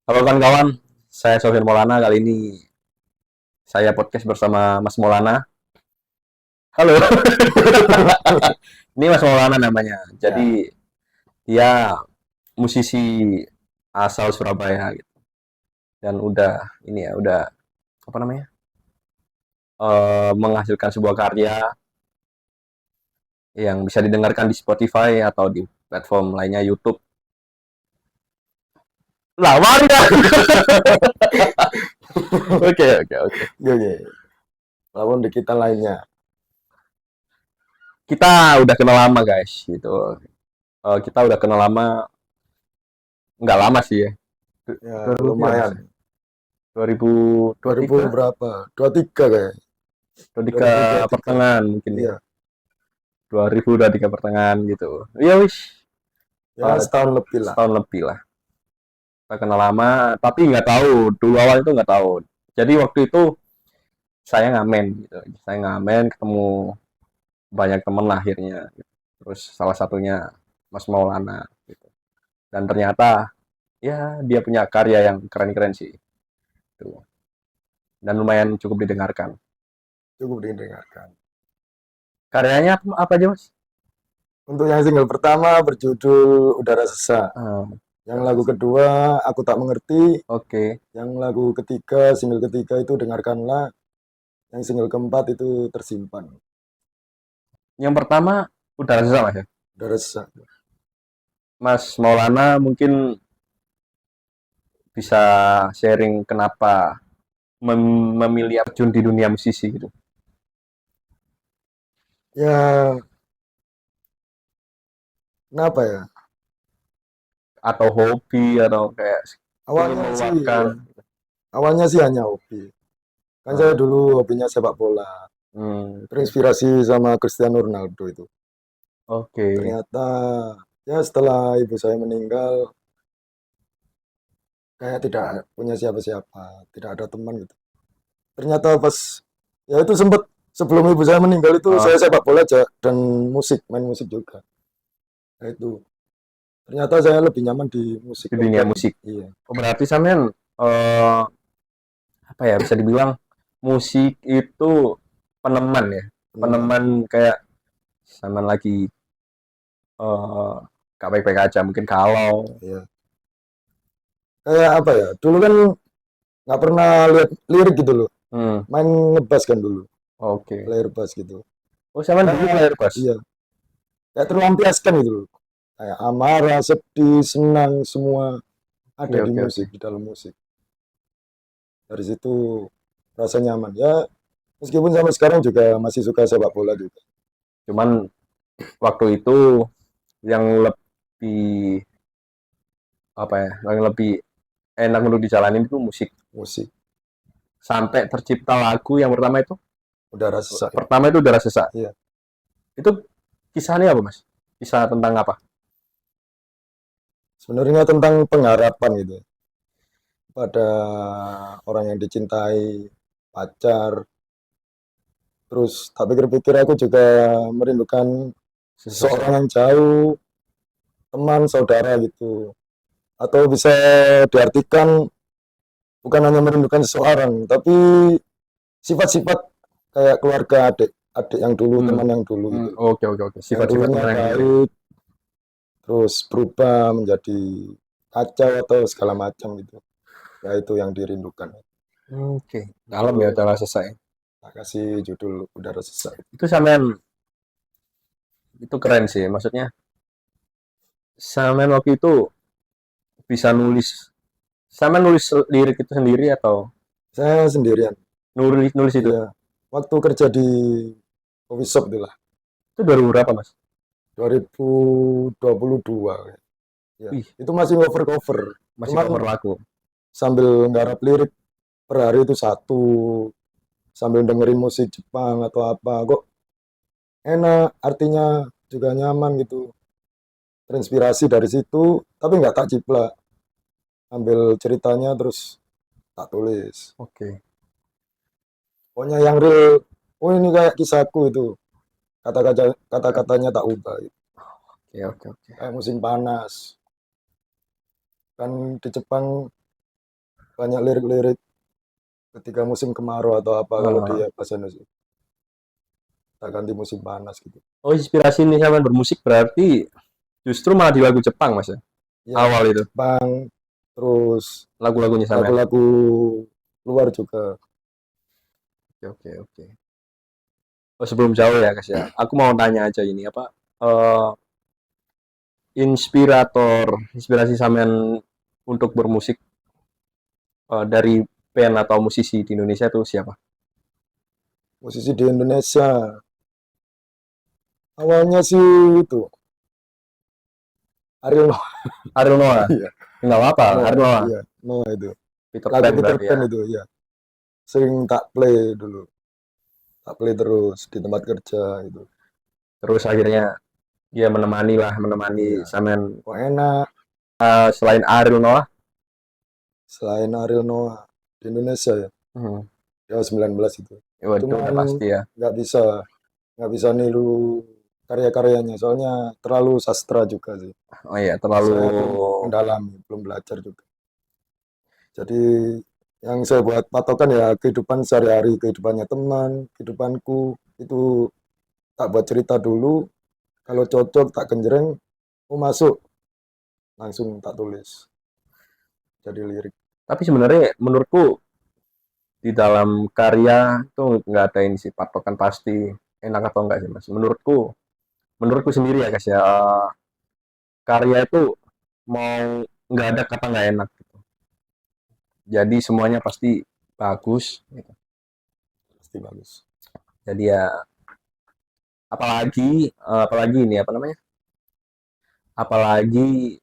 Halo kawan-kawan, saya Sofyan Maulana. Kali ini saya podcast bersama Mas Maulana. Halo, ini Mas Maulana namanya. Ya, Jadi dia musisi asal Surabaya gitu. Dan udah ini ya, udah apa namanya? Menghasilkan sebuah karya yang bisa didengarkan di Spotify atau di platform lainnya YouTube. Lama ya. Oke, oke, oke. oke. Lawan di kita lainnya. Kita udah kenal lama guys, gitu. Kita udah kenal lama, nggak lama sih ya. Ya, 2000 berapa lumayan. sih? 2023, 2000 berapa? 23 kayak. 23 2023. pertengahan mungkin ya. Iya, 2023 pertengahan gitu. Iya wis, ya setahun lebih lah. setahun lebih lah. Kita kenal lama, tapi nggak tahu. Dulu awal itu nggak tahu. Jadi waktu itu saya ngamen gitu. Saya ngamen ketemu banyak temen lah akhirnya. Terus salah satunya Mas Maulana gitu. Dan ternyata ya dia punya karya yang keren-keren sih. Gitu. Dan lumayan cukup didengarkan. Cukup didengarkan. Karyanya apa aja Mas? Untuk yang single pertama berjudul Udara Sesak. Ah, Yang lagu kedua Aku Tak Mengerti. oke. Yang lagu ketiga, single ketiga itu Dengarkanlah. Yang single keempat itu Tersimpan. Yang pertama udah susah Mas ya. Udara Sesak. Mas Maulana mungkin bisa sharing kenapa memilih terjun di dunia musisi gitu. Ya, kenapa ya? Atau hobi atau kayak ingin Awalnya sih, meluapkan. ya. Awalnya sih hanya hobi. Kan saya Nah, dulu hobinya sepak bola. oke. Terinspirasi sama Cristiano Ronaldo itu. Oke. Ternyata ya setelah ibu saya meninggal, kayak tidak punya siapa-siapa, tidak ada teman gitu. Ternyata pas ya itu sempat sebelum ibu saya meninggal itu Oh, saya sepak bola aja dan musik, main musik juga. Nah, itu ternyata saya lebih nyaman di musik di dunia rock band. musik. Iya, Oh, berarti sampean apa ya bisa dibilang musik itu peneman ya. teman. Peneman kayak sampean lagi gak baik-baik aja mungkin kalau Iya. Kayak apa ya? Dulu kan nggak pernah lihat lirik gitu loh. hmm, Main ngebas kan dulu, oke. player bass gitu. Oh, sampean dulu Kayak player bass. iya, kayak terlampiaskan gitu loh. Kayak amarah, sedih, senang, semua ada Oke, di oke, musik, oke. di dalam musik. Dari situ rasa nyaman. Ya, meskipun sampai sekarang juga masih suka sepak bola juga. Cuman waktu itu yang lebih apa ya, yang lebih enak untuk dijalanin itu musik. Musik, Sampai tercipta lagu yang pertama itu, udara sesak itu. pertama itu Udara Sesak. Iya. Itu kisahnya apa, Mas? Kisah tentang apa? Sebenarnya tentang pengharapan gitu. Pada orang yang dicintai, pacar. Terus tak pikir-pikir aku juga merindukan seseorang Sesosok. yang jauh, teman, saudara gitu. Atau bisa diartikan bukan hanya merindukan seseorang, tapi sifat-sifat kayak keluarga adik, adik yang dulu, Hmm. teman yang dulu Hmm. gitu. Oke, oke, oke. Yang Sifat-sifat dulunya teman yang dulu ya. baik, terus berubah menjadi kacau atau segala macam gitu. Ya itu yang dirindukan. Oke. Dalam ya Itu Udara Sesak ya. tak kasih judul Udara Sesak. Itu sampean itu keren sih. Maksudnya sampean waktu itu bisa nulis. Sampean nulis lirik itu sendiri atau Saya sendirian. nulis nulis itu? Iya, waktu kerja di coffee shop itulah Itu 2000 berapa, Mas? 2022. Ya, Wih, itu masih cover-cover. masih Cuman cover lagu. sambil nggarap lirik per hari itu satu, sambil dengerin musik Jepang atau apa. Kok enak, artinya juga nyaman gitu. Terinspirasi dari situ, tapi nggak tak ciplak. Ambil ceritanya terus tak tulis. Oke. Pokoknya yang real, oh ini kayak kisahku itu. Kata-katanya tak ubah. Gitu. Oke, oke, oke. Kayak musim panas. Kan di Jepang banyak lirik-lirik ketika musim kemarau atau apa kalau di Eh, bahasa Indonesia tak ganti musim panas gitu. oh, inspirasi nih sampean bermusik berarti justru malah di lagu Jepang Mas ya. Ya, Awal itu Jepang, terus lagu-lagunya sampean. lagu-lagu luar juga. Oke, oke, oke. Oh, sebelum jauh ya, Guys ya. Aku mau tanya aja ini apa eh inspirasi sampean untuk bermusik dari band atau musisi di Indonesia itu siapa? Musisi di Indonesia awalnya sih itu Ariel Noah. Ariel Noah. Iya, Enggak apa, Noah, Ariel Noah. iya, Noah itu. Peter Lagu Pan Peter berarti Pan ya. itu ya. Sering tak play dulu. Tak play terus di tempat kerja itu. Terus akhirnya dia menemani Iya. sampean Kok enak selain Ariel Noah. selain Ariel Noah di Indonesia ya. Hmm. Ya 19 itu. Ya, itu Cuman udah pasti ya. nggak bisa nggak bisa niru karya-karyanya soalnya terlalu sastra juga sih. Oh iya, terlalu Saya belum mendalami, belum belajar juga. Jadi yang saya buat patokan ya kehidupan sehari-hari, kehidupannya teman, kehidupanku itu tak buat cerita dulu. Kalau cocok tak genjreng, oh masuk langsung tak tulis jadi lirik. tapi sebenarnya menurutku di dalam karya itu nggak ada ini sih patokan pasti enak atau enggak sih Mas. Menurutku sendiri ya guys ya. Karya itu mau nggak ada kata nggak enak gitu. Jadi semuanya pasti bagus gitu. Pasti bagus. Jadi ya apalagi ini apa namanya? Apalagi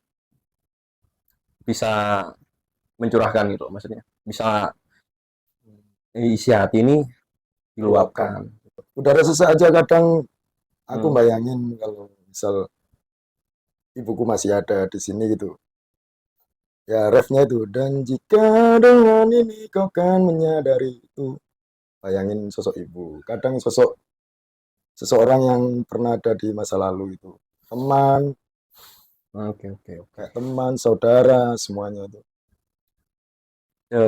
bisa mencurahkan gitu maksudnya. Bisa isi hati ini Luapkan. diluapkan. Udara sesak aja kadang aku Hmm. bayangin kalau misal ibuku masih ada di sini gitu. Ya refnya itu dan jika dengan ini kau kan menyadari itu. Bayangin sosok ibu. Kadang sosok seseorang yang pernah ada di masa lalu itu. Teman, Oke, oke, oke. kayak teman, saudara, semuanya itu.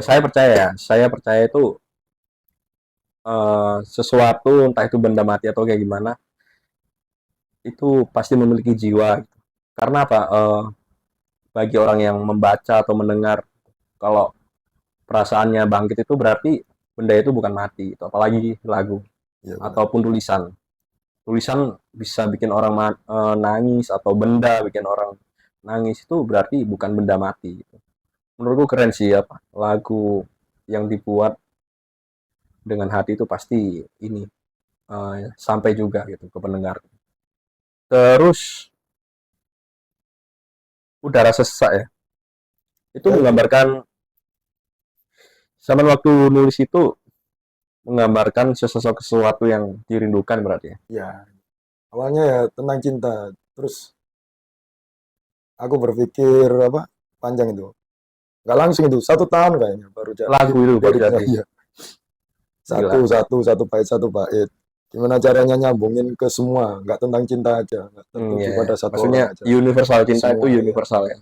Saya percaya itu sesuatu entah itu benda mati atau kayak gimana itu pasti memiliki jiwa gitu. Karena apa? Bagi orang yang membaca atau mendengar kalau perasaannya bangkit itu berarti benda itu bukan mati, itu apalagi lagu Iya benar. ataupun tulisan. Tulisan bisa bikin orang nangis atau benda bikin orang nangis itu berarti bukan benda mati gitu. Menurutku keren sih apa lagu yang dibuat dengan hati itu pasti ini sampai juga gitu ke pendengar. Terus udara sesak ya. Itu Ya itu. menggambarkan sama waktu nulis itu menggambarkan sesosok sesuatu yang dirindukan berarti ya. Ya, awalnya ya tentang cinta. Terus aku berpikir apa panjang itu. Nggak langsung itu, 1 tahun kayaknya baru jadi Lagu itu baru liriknya. jadi. Iya. Satu, Gila. satu bait. Gimana caranya nyambungin ke semua, nggak tentang cinta aja, nggak tertuju Ya, ya. pada satu Maksudnya orang aja. universal cinta itu Semua ya. universal ya.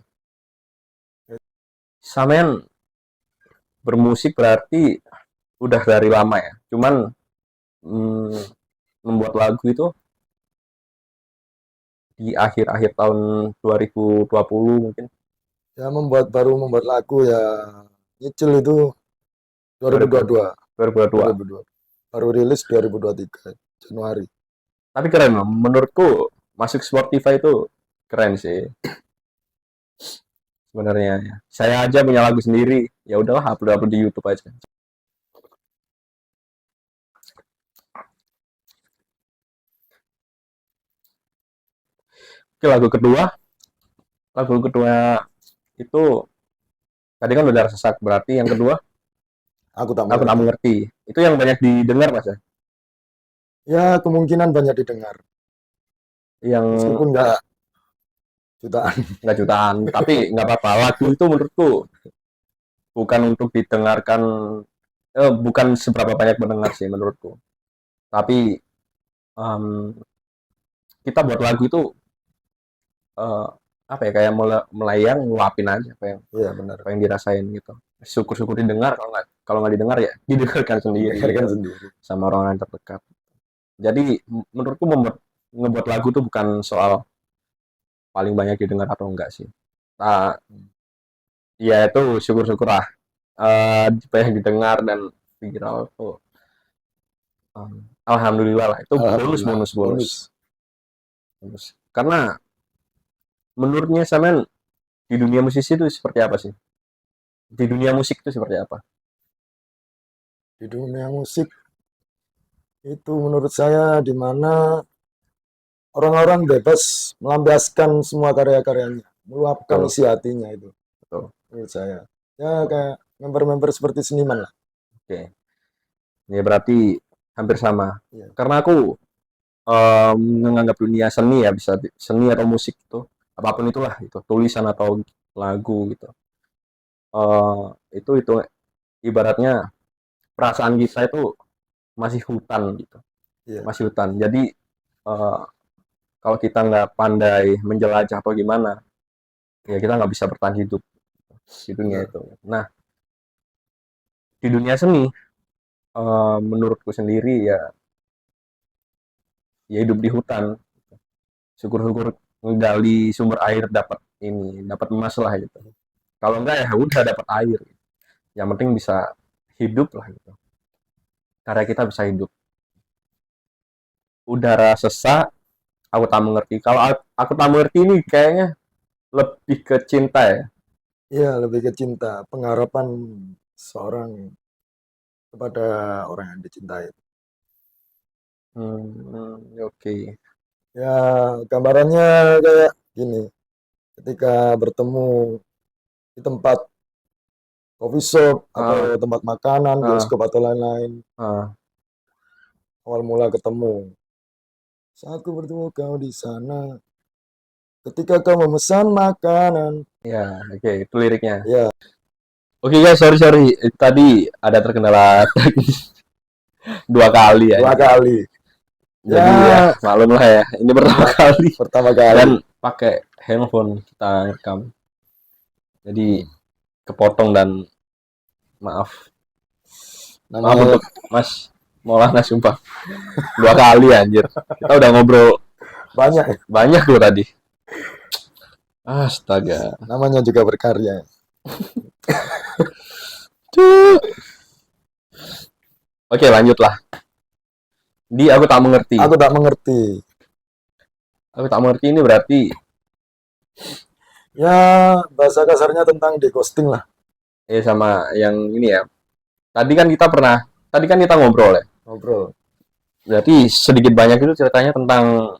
Sampean bermusik berarti udah dari lama ya. Cuman mm, membuat lagu itu di akhir-akhir tahun 2020 mungkin Ya baru membuat lagu ya nyicil itu 2000 2022, 2022. 2022. Baru rilis 2023 Januari. Tapi keren loh. Menurutku masuk Spotify itu keren sih sebenarnya ya. Saya aja punya lagu sendiri. Ya udahlah upload-upload di YouTube aja. Oke, lagu kedua itu tadi kan udah sesak berarti yang kedua Aku tak aku tak mengerti. mengerti. Itu yang banyak didengar Mas ya. Ya kemungkinan banyak didengar, Yang meskipun nggak jutaan. nggak jutaan, tapi nggak apa-apa. Lagu itu menurutku bukan untuk didengarkan bukan seberapa banyak mendengar sih menurutku. Tapi em, kita buat lagu itu eh, apa ya kayak melayang ngeluapin aja Iya benar. apa yang dirasain gitu. syukur-syukur didengar, kalau nggak didengar ya didengarkan sendiri Dengarkan gitu, sendiri. sama orang yang terdekat. Jadi menurutku ngebuat lagu tuh bukan soal paling banyak didengar atau enggak sih. Nah, ya itu syukur-syukur lah. Banyak didengar dan viral tuh. Alhamdulillah lah. Itu bonus, Alhamdulillah, bonus, bonus, bonus. bonus. Karena menurutnya Samen di dunia musisi itu seperti apa sih? Di dunia musik itu seperti apa? Di dunia musik itu menurut saya di mana orang-orang bebas melampiaskan semua karya-karyanya, meluapkan Betul, isi hatinya itu betul. menurut saya. Ya kayak member-member seperti seniman lah. Oke. Ya berarti hampir sama. Iya. Karena aku menganggap dunia seni ya, bisa seni atau musik itu apapun itulah itu, tulisan atau lagu gitu. Itu ibaratnya perasaan kita itu masih hutan gitu, Iya. masih hutan. Jadi eh, kalau kita nggak pandai menjelajah atau gimana, ya kita nggak bisa bertahan hidup di dunia Benar. itu. Nah, di dunia seni, menurutku sendiri ya, ya hidup di hutan. Syukur-syukur ngegali sumber air dapat ini, dapat emas lah gitu. Kalau enggak ya udah dapat air. Yang penting bisa hidup lah gitu. Karena kita bisa hidup. Udara sesak, aku tak mengerti. Kalau aku tak mengerti ini kayaknya lebih ke cinta ya. Iya, lebih ke cinta, pengharapan seorang kepada orang yang dicintai. Oke. Ya, gambarannya kayak gini, ketika bertemu di tempat coffee shop atau Ah, tempat makanan, ah, bioskop atau lain-lain, ah. awal mula ketemu. Saat ku bertemu kau di sana, ketika kau memesan makanan. Ya, oke, itu liriknya. Ya, Oke guys, sorry sorry. Tadi ada terkendala teknis 2 kali ya. dua kali. Jadi ya Ya, maklum lah ya. Ini pertama ya, kali pertama dan kali. pakai handphone kita rekam. Jadi kepotong dan maaf. Maaf Namanya untuk Mas Maulana sumpah. 2 kali anjir. Kita udah ngobrol banyak, ya, banyak loh tadi. Astaga. namanya juga berkarya. Cuk. Oke, lanjutlah. Di aku tak mengerti. Aku tak mengerti. Aku tak mengerti ini berarti Ya, bahasa kasarnya tentang di ghosting lah. sama yang ini ya. Tadi kan kita ngobrol ya. Ngobrol. Berarti sedikit banyak itu ceritanya tentang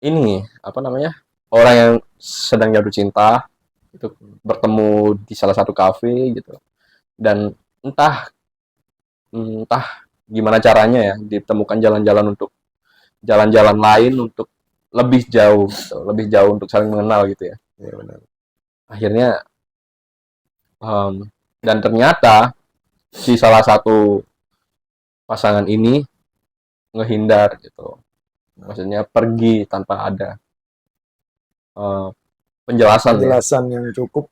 ini, apa namanya? Orang yang sedang jatuh cinta itu bertemu di salah satu kafe gitu. Dan entah entah gimana caranya ya ditemukan jalan-jalan lain untuk lebih jauh gitu, lebih jauh untuk saling mengenal gitu ya. Ya, benar. Akhirnya dan ternyata si salah satu pasangan ini ngehindar gitu. Maksudnya pergi tanpa ada eh, penjelasan ya. Penjelasan yang cukup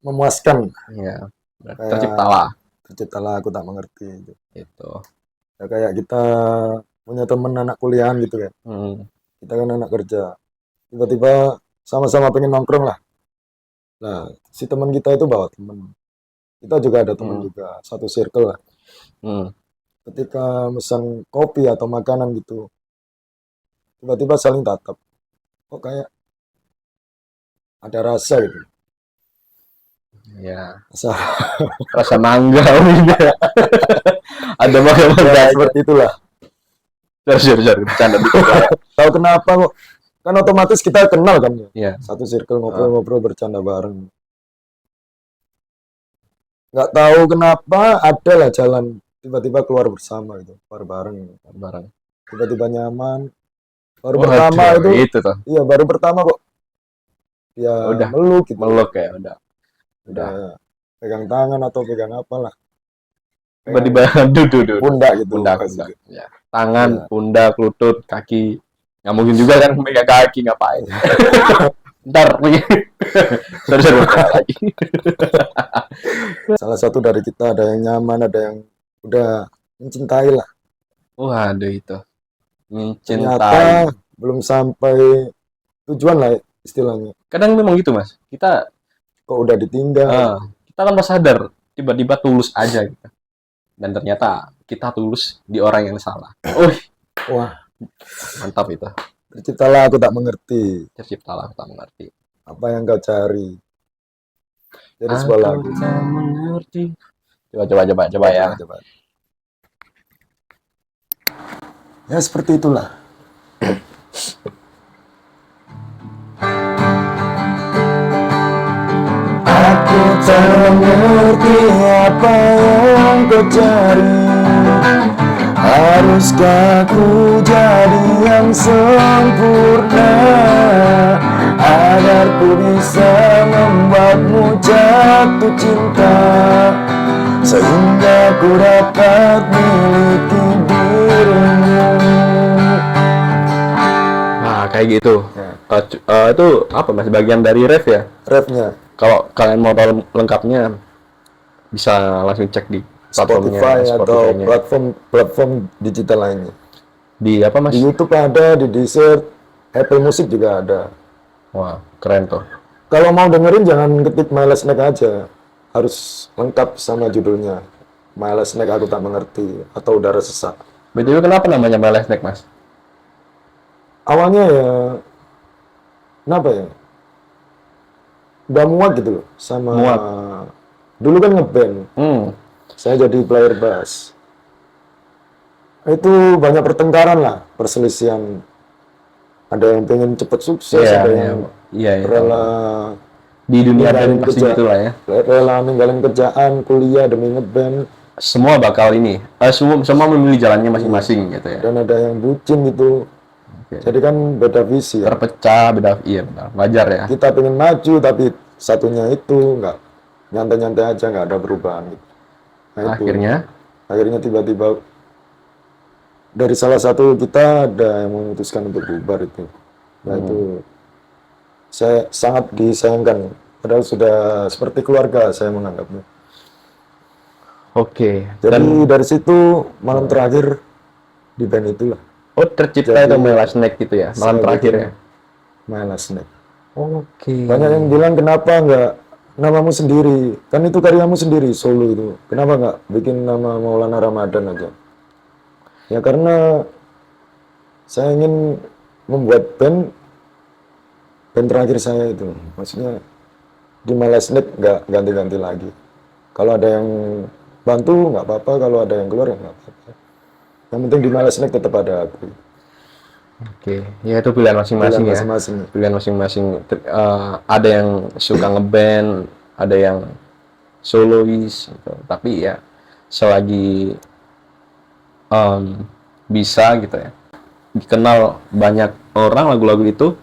memuaskan. Ya, Kayak terciptalah terciptalah aku tak mengerti. gitu. Ya, kayak kita punya temen anak kuliahan gitu kan. Hmm, Kita kan anak kerja. Tiba-tiba sama-sama pengen nongkrong lah. Nah, si teman kita itu bawa temen. Kita juga ada temen hmm, juga, satu circle lah. hmm. Ketika pesan kopi atau makanan gitu, tiba-tiba saling tatap. Kok kayak ada rasa gitu. Ya, Rasa rasa mangga udah. Ada mangga-mangga ya aja. seperti itulah. Sorry, bercanda dikit lah. Tahu kenapa kok? Kan otomatis kita kenal kan ya. Ya, Satu circle ah, ngobrol-ngobrol bercanda bareng. Nggak tahu kenapa ada lah jalan tiba-tiba keluar bersama gitu, keluar bareng. bareng. Tiba-tiba nyaman. Baru pertama Waduh, itu, itu tuh. iya baru pertama kok dia Udah meluk gitu. meluk ya, udah. Udah pegang tangan atau pegang apalah. Pegang Tiba-tiba duh. pundak gitu. Pundak, Pas pundak. gitu. Ya. Tangan, Ya. pundak, lutut, kaki. Nggak mungkin juga kan megang kaki ngapain. Ntar sorry lagi. Salah satu dari kita ada yang nyaman, ada yang udah mencintai lah. Waduh itu Ternyata mencintai. belum sampai tujuan lah istilahnya. Kadang memang gitu mas. Kok udah ditinggal. Eh, kita tanpa sadar tiba-tiba tulus aja gitu. Dan ternyata kita tulus di orang yang salah. Wah, Mantap itu. terciptalah aku tak mengerti Terciptalah tak mengerti. apa yang kau cari. Jadi sebuah Aku lagu. tak mengerti. Coba ya. Coba. Ya seperti itulah. Aku tak mengerti apa yang kau cari. Haruskah ku jadi yang sempurna agar ku bisa membuatmu jatuh cinta, sehingga ku dapat miliki dirimu. Nah, kayak gitu. Itu apa mas? Bagian dari ref ya? Refnya Kalau kalian mau tahu lengkapnya, bisa langsung cek di Spotify platformnya, atau Spotify-nya. platform digital lainnya. Di apa mas? Di YouTube ada, di Deezer, Apple Music juga ada. Wah, keren tuh. Kalau mau dengerin jangan ketik My Last Snack aja. Harus lengkap sama judulnya. My Last Snack aku tak mengerti atau udara sesak. BTW kenapa namanya Meles Snack mas? Awalnya ya kenapa ya? Udah muak gitu loh sama Muak. dulu kan ngeband. Saya jadi player bass. Itu banyak pertengkaran lah, perselisihan. Ada yang pengen cepet sukses, ada yang Iya, rela di dunia ninggalin band pasti kerja- gitu lah ya. rela ninggalin kerjaan, kuliah demi ngeband. Semua bakal ini, semua memilih jalannya masing-masing gitu ya. Dan ada yang bucin gitu. Oke. Jadi kan beda visi ya. Terpecah, beda, iya benar, wajar ya. Kita pengen maju tapi satunya itu nggak nyantai-nyantai aja, nggak ada perubahan gitu. Nah, itu. Akhirnya tiba-tiba dari salah satu kita ada yang memutuskan untuk bubar itu. Nah itu saya sangat disayangkan. Padahal sudah seperti keluarga saya menganggapnya. Oke. Jadi dari situ malam terakhir di band itulah. Oh tercipta Jadi, itu Meles Snack gitu ya, malam saya terakhir bikin ya. My Last Snack. Oke. Banyak yang bilang kenapa nggak namamu sendiri? Kan itu karyamu sendiri, solo itu. Kenapa nggak bikin nama Maulana Ramadan aja? Ya karena saya ingin membuat band terakhir saya itu. Maksudnya di My Last Snack nggak ganti-ganti lagi. Kalau ada yang bantu nggak apa-apa, kalau ada yang keluar ya nggak apa-apa. Yang penting di My Last Snack tetap ada aku. Oke, ya itu pilihan masing-masing ya. Pilihan masing-masing. Ada yang suka ngeband, ada yang solois, gitu. Tapi ya selagi bisa gitu ya, dikenal banyak orang lagu-lagu itu,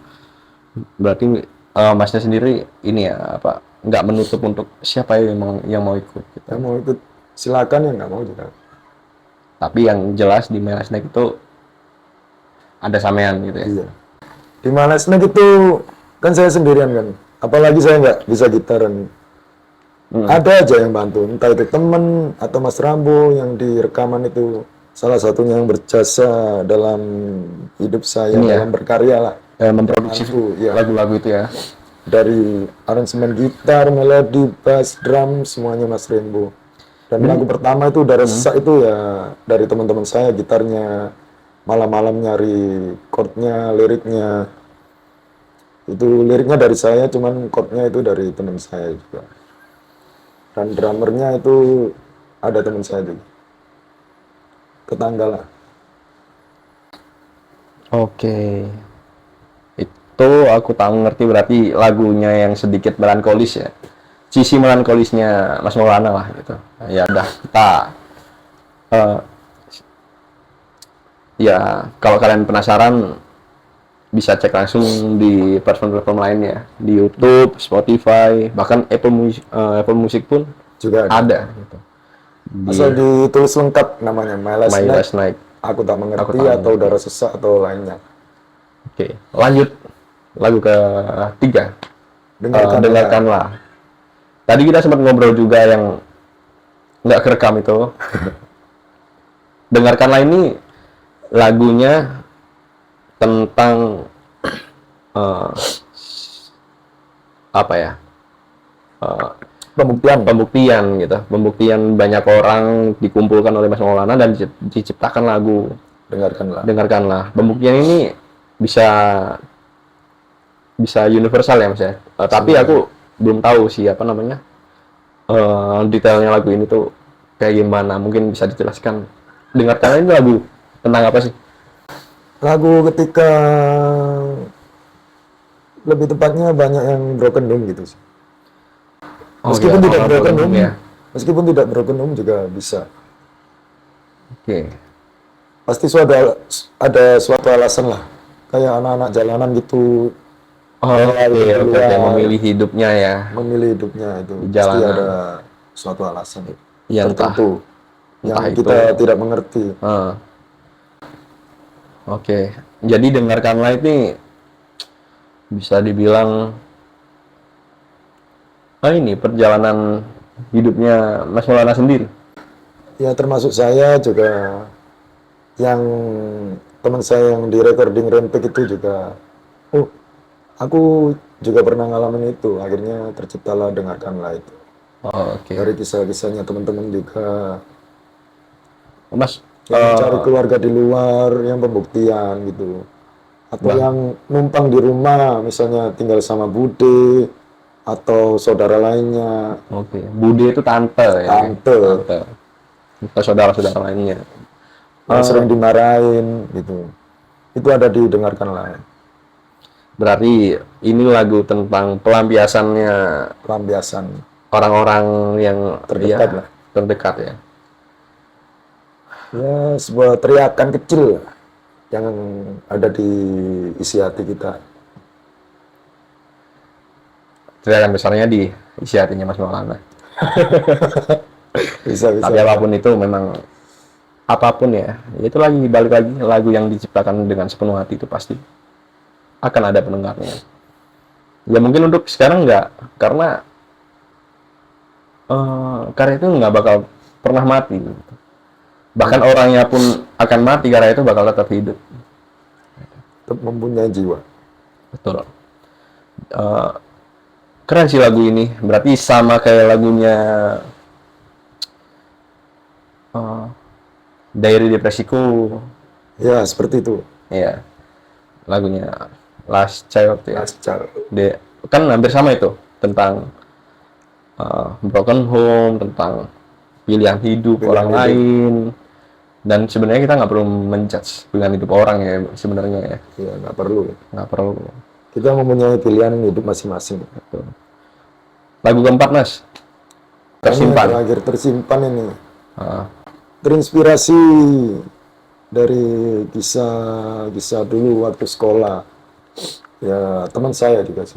berarti masnya sendiri ini ya apa? Nggak menutup untuk siapa yang mau ikut. Gitu. Yang mau ikut silakan, yang nggak mau juga. Tapi yang jelas di My Last Snack itu ada samean gitu ya. Iya. Di My Last Snack itu kan saya sendirian kan. Apalagi saya nggak bisa gitaran. Ada aja yang bantu. Entah itu temen atau Mas Rambo yang di rekaman itu salah satunya yang berjasa dalam hidup saya, dalam berkarya lah. Memproduksi lagu-lagu itu ya. Dari aransemen gitar, melodi, bass, drum, semuanya Mas Rambo. Dan lagu pertama itu Udara Sesak itu ya dari teman-teman saya, gitarnya malam-malam nyari chordnya, liriknya. Itu liriknya dari saya, cuman chordnya itu dari teman saya juga. Dan drummernya itu ada teman saya juga. Tetangga lah. Oke. Itu aku tak ngerti berarti lagunya yang sedikit melankolis ya. Sisi melankolisnya Mas Maulana lah gitu. Ya udah kita ya kalau kalian penasaran bisa cek langsung di platform-platform lainnya, di YouTube, Spotify, bahkan Apple Music pun Juga ada gitu. asal ditulis lengkap namanya My Last Night. Night. Aku tak mengerti atau Udara Sesak atau lainnya. Oke, lanjut. lagu ketiga, Dengarkanlah. dengarkanlah. Tadi kita sempat ngobrol juga yang nggak kerekam itu. Dengarkanlah ini lagunya tentang eh, apa ya? eh, pembuktian gitu, pembuktian banyak orang dikumpulkan oleh Mas Maulana dan diciptakan lagu dengarkanlah. Pembuktian ini bisa universal ya Mas ya. Tapi aku belum tahu sih apa namanya detailnya lagu ini tuh kayak gimana, mungkin bisa dijelaskan. Dengarkanlah ini lagu tentang apa sih? Lagu ketika lebih tepatnya banyak yang broken home gitu sih. Meskipun iya, tidak broken home, ya. meskipun tidak broken home juga bisa. Oke. Pasti ada suatu alasan lah. Kayak anak-anak jalanan gitu, Oke, memilih hidupnya ya. memilih hidupnya itu Di pasti jalanan. ada suatu alasan Ya, tertentu yang entah kita itu. tidak mengerti. Oke. Jadi dengarkanlah ini bisa dibilang ini perjalanan hidupnya Mas Maulana sendiri. Ya termasuk saya juga, yang teman saya yang di recording Rempek itu juga, oh aku juga pernah ngalamin itu, akhirnya terciptalah dengarkanlah itu. Oke. Dari kisah-kisahnya teman-teman juga Mas, yang mencari keluarga di luar, yang pembuktian gitu, atau yang numpang di rumah, misalnya tinggal sama bude atau saudara lainnya, oke. Bude itu tante ya. tante Atau saudara-saudara lainnya. yang sering dimarahin gitu. Itu ada didengarkanlah. Berarti ini lagu tentang pelampiasannya Pelampiasan orang-orang yang terdekat ya, lah. terdekat ya. Ya sebuah teriakan kecil lah yang ada di isi hati kita. Teriakan besarnya di isi hatinya Mas Maulana. Bisa. Tapi apapun itu memang apapun ya, itu lagi balik lagi lagu yang diciptakan dengan sepenuh hati itu pasti akan ada pendengarnya. Ya mungkin untuk sekarang enggak, karena karya itu nggak bakal pernah mati. Bahkan orangnya pun akan mati, karya itu bakal tetap hidup. Tetap mempunyai jiwa. Betul. Keren sih lagu ini. Berarti sama kayak lagunya Diary Depresiku. Ya seperti itu. Iya. Lagunya Last Child ya. Last Child. Kan hampir sama itu, tentang broken home, tentang pilihan hidup orang lain. Dan sebenarnya kita nggak perlu menjudge pilihan hidup orang ya sebenarnya ya. Iya, nggak perlu. Kita mempunyai pilihan hidup masing-masing. Betul. Lagu keempat Mas, tersimpan. Ini terakhir tersimpan ini. Terinspirasi dari kisah dulu waktu sekolah. Ya teman saya juga sih.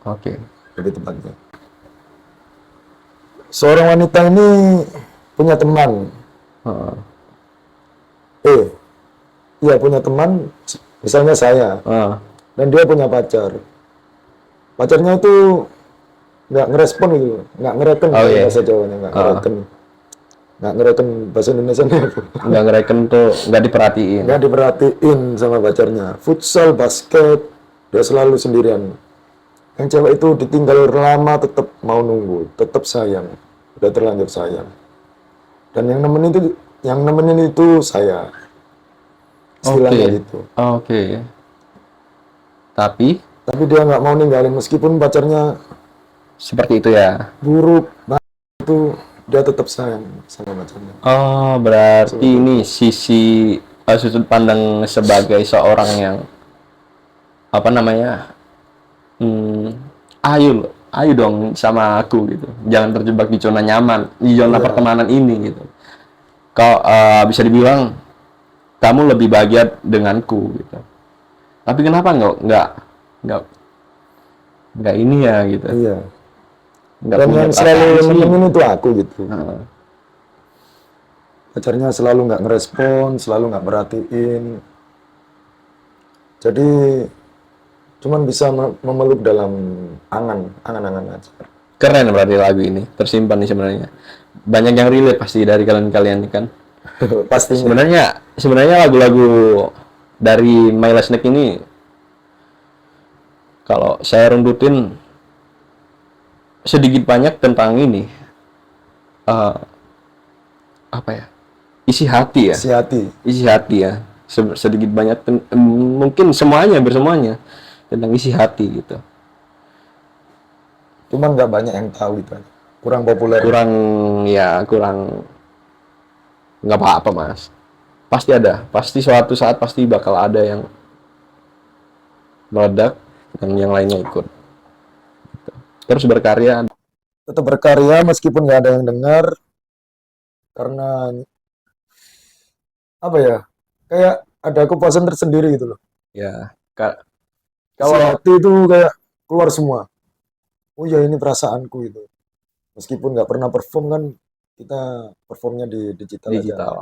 Oke. Lebih tepatnya. Seorang wanita ini punya teman. Iya punya teman, misalnya saya. Dan dia punya pacar. Pacarnya itu nggak ngerespon gitu, nggak ngereken bahasa Jawanya, nggak ngereken. Nggak ngereken bahasa Indonesia nih. Nggak ngereken tuh, nggak diperhatiin. Nggak diperhatiin sama pacarnya. Futsal, basket, dia selalu sendirian. Yang cewek itu ditinggal lama tetap mau nunggu, tetap sayang. Udah terlanjur sayang. Dan yang nemenin itu saya. Istilahnya gitu. Oke. Tapi dia nggak mau ninggalin meskipun pacarnya seperti itu ya. buruk, itu dia tetap sayang sama pacarnya. Oh, berarti ini sisi sudut pandang sebagai seorang yang apa namanya? Ayo dong sama aku gitu. Jangan terjebak di zona nyaman, di zona pertemanan ini gitu. Kau bisa dibilang kamu lebih bahagia denganku gitu. Tapi kenapa nggak ini ya gitu. Iya. Nggak Dan punya yang selalu perasaan sih. nemenin itu aku gitu. Pacarnya selalu nggak ngerespon, selalu nggak merhatiin. Jadi Cuman bisa memeluk dalam angan-angan aja. Keren berarti lagu ini, tersimpan nih sebenarnya. Banyak yang relate pasti dari kalian-kalian kan. Pastinya. Sebenarnya lagu-lagu dari My Last Snack ini kalau saya runtutin sedikit banyak tentang ini, eh, apa ya, isi hati ya, Isi hati. isi hati ya. Sedikit banyak mungkin semuanya bersemuanya tentang isi hati gitu. Cuman nggak banyak yang tahu itu aja. Kurang populer. Kurang, ya kurang, nggak apa-apa mas. Pasti ada, pasti suatu saat pasti bakal ada yang meledak dan yang lainnya ikut. Terus berkarya. Tetap berkarya meskipun nggak ada yang dengar, karena apa ya? Kayak ada kepuasan tersendiri gitu loh. Ya Isi kalau hati itu kayak keluar semua. Oh ya, ini perasaanku itu. Meskipun nggak pernah perform kan, kita performnya di digital aja. digital,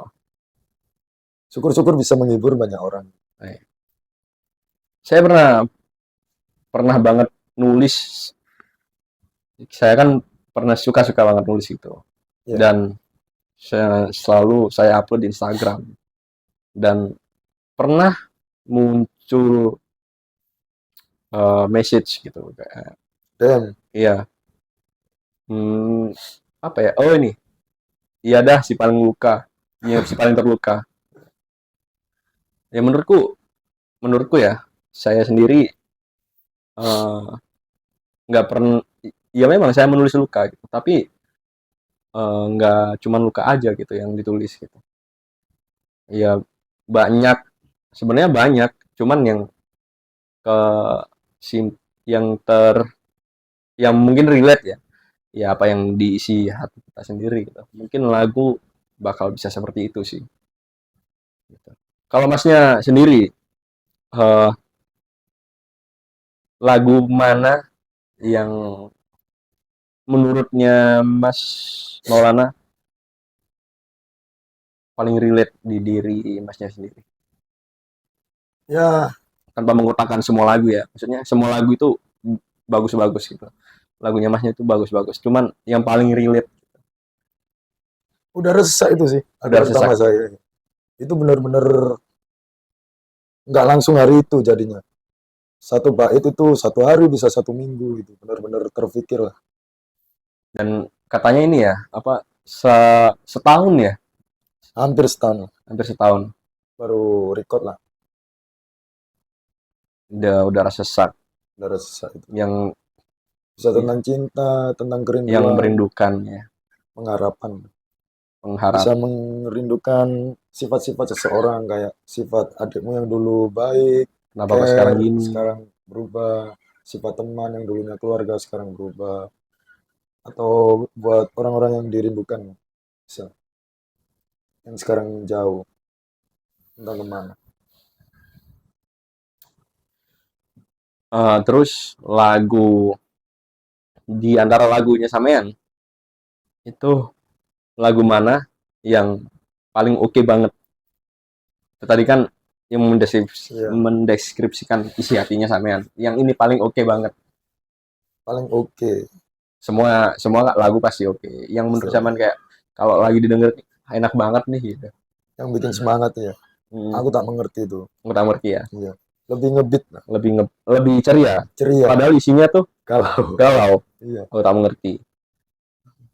Syukur-syukur bisa menghibur banyak orang. eh, saya pernah pernah banget nulis. Saya kan pernah suka-suka banget nulis itu, Ya, dan saya upload di Instagram, dan pernah muncul message gitu kayak, dan iya, hmm, apa ya, oh ini, iya dah si paling luka, iya si paling terluka. Ya menurutku ya, saya sendiri eh, nggak pernah, ya memang saya menulis luka gitu, tapi nggak cuma luka aja gitu yang ditulis gitu. Ya banyak, sebenarnya banyak, cuman yang ke sim yang yang mungkin relate ya, ya apa yang diisi hati kita sendiri gitu. Mungkin lagu bakal bisa seperti itu sih gitu. Kalau masnya sendiri, eh, lagu mana yang menurutnya Mas Maulana paling relate di diri masnya sendiri, ya tanpa mengutamakan semua lagu ya, maksudnya semua lagu itu bagus-bagus gitu, lagunya masnya itu bagus-bagus, cuman yang paling relate. udah resah itu sih. Lagu Udah pertama sesak. saya. Itu benar-benar nggak langsung hari itu jadinya. Satu bait itu 1 hari bisa 1 minggu itu. Benar-benar terpikir lah. Dan katanya ini ya, apa, setahun ya, Hampir setahun hampir setahun, baru record lah. udah rasa sesak, Udah resah itu. yang Bisa tentang cinta, tentang yang kerinduan, merindukan ya, pengharapan. pengharap, Bisa merindukan sifat-sifat seseorang kayak sifat adikmu yang dulu baik, kenapa kok sekarang care, gini. sekarang berubah. Sifat teman yang dulunya keluarga sekarang berubah. Atau buat orang-orang yang dirindukan, bisa. Yang sekarang jauh, entah kemana. Terus lagu, di antara lagunya Sampean itu, lagu mana yang paling oke banget? Tadi kan yang Iya, mendeskripsikan isi hatinya Sampean, yang ini paling oke banget. paling oke. Semua semua lagu pasti oke. Yang menurut So, Sampean kayak kalau lagi didengar enak banget nih gitu. yang bikin semangat ya. Hmm, Aku tak mengerti itu. ngerti ya. Iya. Lebih ngebeat lah. Lebih ceria. Ceria. Padahal isinya tuh Kalau galau. iya, Oh, tak mengerti.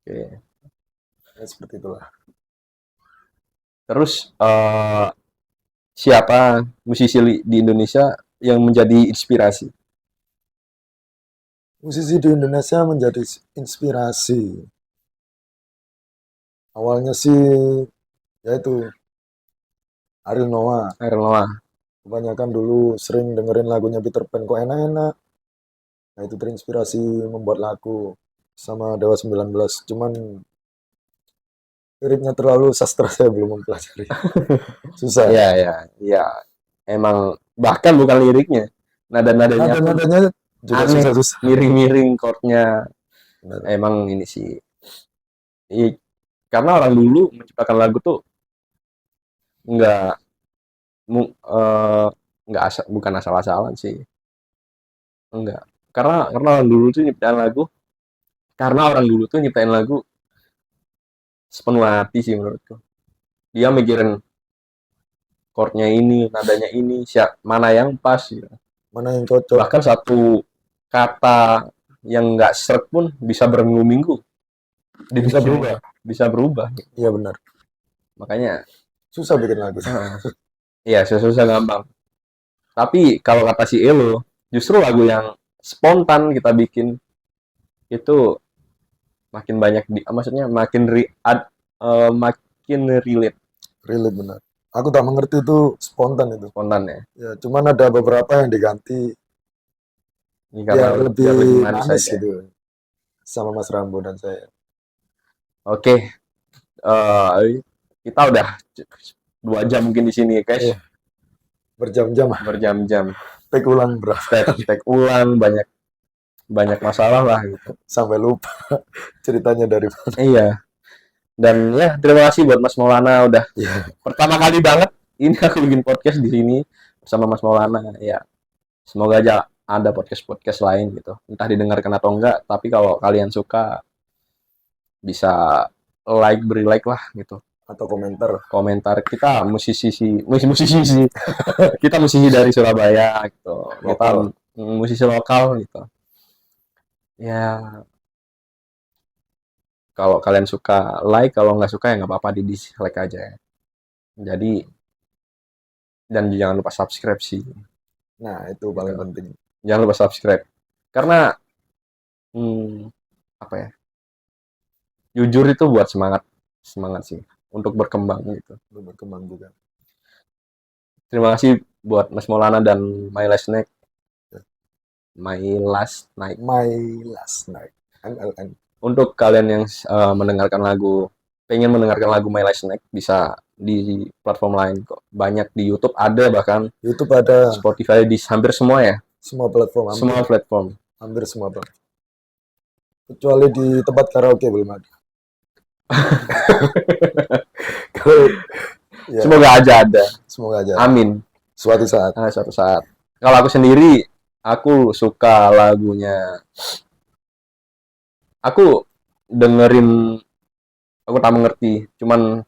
Oke. ya seperti itulah. Terus siapa musisi di Indonesia yang menjadi inspirasi? Musisi di Indonesia menjadi inspirasi. Awalnya sih yaitu Ariel Noah. Ariel Noah. Kebanyakan dulu sering dengerin lagunya Peter Pan kok enak-enak. Nah, itu terinspirasi membuat lagu sama Dewa 19. Cuman liriknya terlalu sastra, saya belum mempelajari. Susah. Iya, iya, iya. Emang bahkan bukan liriknya. Nada-nadanya tuh Nada-nadanya juga aneh, susah-susah. miring-miring chordnya. Benar. Emang ini sih. Karena orang dulu menciptakan lagu tuh nggak mu- eh, nggak bukan asal-asalan sih. enggak. Karena orang dulu tuh nyiptain lagu, sepenuh hati sih menurutku. Dia mikirin chordnya ini, nadanya ini, mana yang pas gitu. Mana yang cocok. Bahkan satu kata yang nggak seret pun bisa berminggu-minggu. Bisa berubah. Bisa berubah. Iya benar. Makanya Susah bikin lagu. iya susah gampang. Tapi kalau kata si Elo, justru lagu yang spontan kita bikin itu makin banyak maksudnya makin relate Relate benar. Aku tak mengerti itu spontan itu. spontan ya. Ya, cuman ada beberapa yang diganti Ini biar lebih manis manis aja. gitu. Sama Mas Rambo dan saya. Oke, kita udah 2 jam mungkin di sini, guys. Iya. Berjam-jam. Berjam-jam. Take ulang, bro. Take ulang banyak masalah lah gitu. Sampai lupa ceritanya dari mana. Iya. Dan ya terima kasih buat Mas Maulana udah pertama kali banget ini aku bikin podcast di sini bersama Mas Maulana. Ya, semoga aja ada podcast lain gitu. Entah didengarkan atau enggak, tapi kalau kalian suka bisa beri like lah gitu. Atau komentar. Kita musisi sih. Kita musisi dari Surabaya gitu. Kita musisi lokal gitu. Ya, kalau kalian suka kalau nggak suka ya nggak apa-apa, di dislike aja ya. Jadi dan jangan lupa subscribe sih. Nah, itu paling penting. Jangan lupa subscribe. Karena apa ya? Jujur itu buat semangat sih untuk berkembang gitu. Untuk berkembang juga. Terima kasih buat Mas Maulana dan My Last Night. MLN. Untuk kalian yang pengen mendengarkan lagu My Last Night, bisa di platform lain kok. Banyak di YouTube ada, bahkan YouTube ada, Spotify, di hampir semua ya. Semua platform. Hampir semua platform. Kecuali di tempat karaoke belum ada. Semoga aja ada. Amin. Suatu saat. Kalau aku sendiri, aku suka lagunya. Aku dengerin, aku tak mengerti, cuman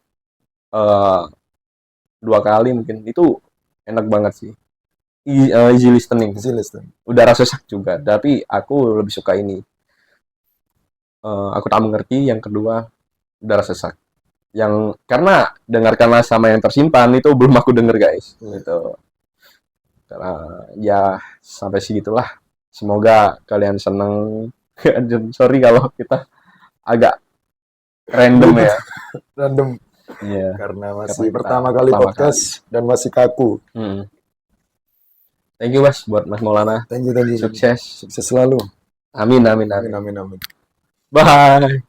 2 kali mungkin, itu enak banget sih. Easy listening. Udara sesak juga, tapi aku lebih suka ini. Aku tak mengerti, yang kedua udara sesak. Karena dengarkanlah sama yang tersimpan itu belum aku denger, guys. Gitu. Karena ya sampai segitulah. Semoga kalian seneng. Sorry kalau kita agak random ya. Random. Iya. Karena masih pertama kali podcast dan masih kaku. Thank you Mas buat Mas Maulana. Thank you. Sukses selalu. Amin. Amin. Bye.